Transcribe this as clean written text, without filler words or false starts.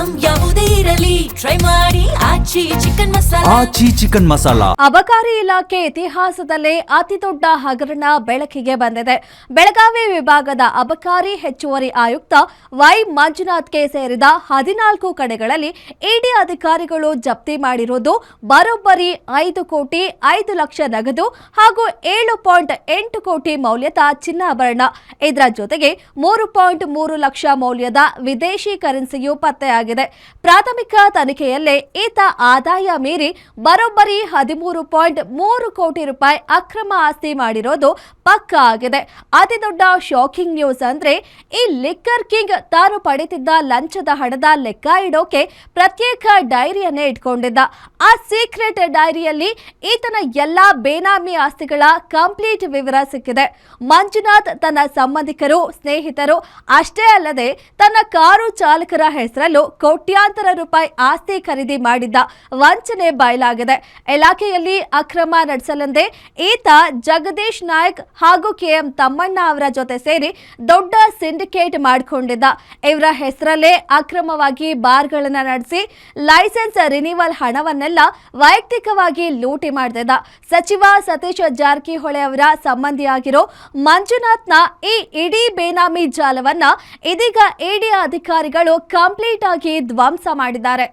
Item ಯಾವುದೇ ಇರಲಿ try ಮಾಡಿ ಆಚಿ ಚಿಕನ್ ಮಸಾಲಾ. ಅಬಕಾರಿ ಇಲಾಖೆ ಇತಿಹಾಸದಲ್ಲೇ ಅತಿ ದೊಡ್ಡ ಹಗರಣ ಬೆಳಕಿಗೆ ಬಂದಿದೆ. ಬೆಳಗಾವಿ ವಿಭಾಗದ ಅಬಕಾರಿ ಹೆಚ್ಚುವರಿ ಆಯುಕ್ತ ವೈ ಮಂಜುನಾಥ್ಗೆ ಸೇರಿದ 14 ಕಡೆಗಳಲ್ಲಿ ಇಡಿ ಅಧಿಕಾರಿಗಳು ಜಪ್ತಿ ಮಾಡಿರುವುದು ಬರೋಬ್ಬರಿ 5 ಕೋಟಿ 5 ಲಕ್ಷ ನಗದು ಹಾಗೂ 7.8 ಕೋಟಿ ಮೌಲ್ಯದ ಚಿನ್ನಾಭರಣ. ಇದರ ಜೊತೆಗೆ 3.3 ಲಕ್ಷ ಮೌಲ್ಯದ ವಿದೇಶಿ ಕರೆನ್ಸಿಯೂ ಪತ್ತೆಯಾಗಿದೆ. ಪ್ರಾಥಮಿಕ ತನಿಖೆಯಲ್ಲೇ ಈತ ಆದಾಯ ಮೀರಿ ಬರೋಬ್ಬರಿ 13.3 ಕೋಟಿ ರೂಪಾಯಿ ಅಕ್ರಮ ಆಸ್ತಿ ಮಾಡಿರೋದು ಪಕ್ಕಾ ಆಗಿದೆ. ಅತಿ ದೊಡ್ಡ ಶಾಕಿಂಗ್ ನ್ಯೂಸ್ ಅಂದ್ರೆ ಈ ಲಿಕ್ಕರ್ ಕಿಂಗ್ ತಾನು ಪಡೆದಿದ್ದ ಲಂಚದ ಹಣದ ಲೆಕ್ಕ ಇಡೋಕೆ ಪ್ರತ್ಯೇಕ ಡೈರಿಯನ್ನೇ ಇಟ್ಕೊಂಡಿದ್ದ. ಆ ಸೀಕ್ರೆಟ್ ಡೈರಿಯಲ್ಲಿ ಈತನ ಎಲ್ಲಾ ಬೇನಾಮಿ ಆಸ್ತಿಗಳ ಕಂಪ್ಲೀಟ್ ವಿವರ ಸಿಕ್ಕಿದೆ. ಮಂಜುನಾಥ್ ತನ್ನ ಸಂಬಂಧಿಕರು, ಸ್ನೇಹಿತರು ಅಷ್ಟೇ ಅಲ್ಲದೆ ತನ್ನ ಕಾರು ಚಾಲಕರ ಹೆಸರಲ್ಲೂ ಕೋಟ್ಯಾಂತರ ರೂಪಾಯಿ ಆಸ್ತಿ ಖರೀದಿ ಮಾಡಿದ್ದ ವಂಚನೆ ಬಯಲಾಗಿದೆ. ಇಲಾಖೆಯಲ್ಲಿ ಅಕ್ರಮ ನಡೆಸಲೆಂದೇ ಈತ ಜಗದೀಶ್ ನಾಯಕ್ ಹಾಗೂ ಕೆಎಂ ತಮ್ಮಣ್ಣ ಅವರ ಜೊತೆ ಸೇರಿ ದೊಡ್ಡ ಸಿಂಡಿಕೇಟ್ ಮಾಡಿಕೊಂಡಿದ್ದ. ಇವರ ಹೆಸರಲ್ಲೇ ಅಕ್ರಮವಾಗಿ ಬಾರ್ಗಳನ್ನ ನಡೆಸಿ ಲೈಸೆನ್ಸ್ ರಿನಿವಲ್ ಹಣವನ್ನೆಲ್ಲ ವೈಯಕ್ತಿಕವಾಗಿ ಲೂಟಿ ಮಾಡ್ತಿದ್ದ. ಸಚಿವ ಸತೀಶ್ ಜಾರಕಿಹೊಳಿ ಅವರ ಸಂಬಂಧಿಯಾಗಿರೋ ಮಂಜುನಾಥ್ನ ಈ ಇಡೀ ಬೇನಾಮಿ ಜಾಲವನ್ನ ಇದೀಗ ಇಡಿ ಅಧಿಕಾರಿಗಳು ಕಂಪ್ಲೀಟ್ ಆಗಿ ಧ್ವಂಸ ಮಾಡಿದ್ದಾರೆ.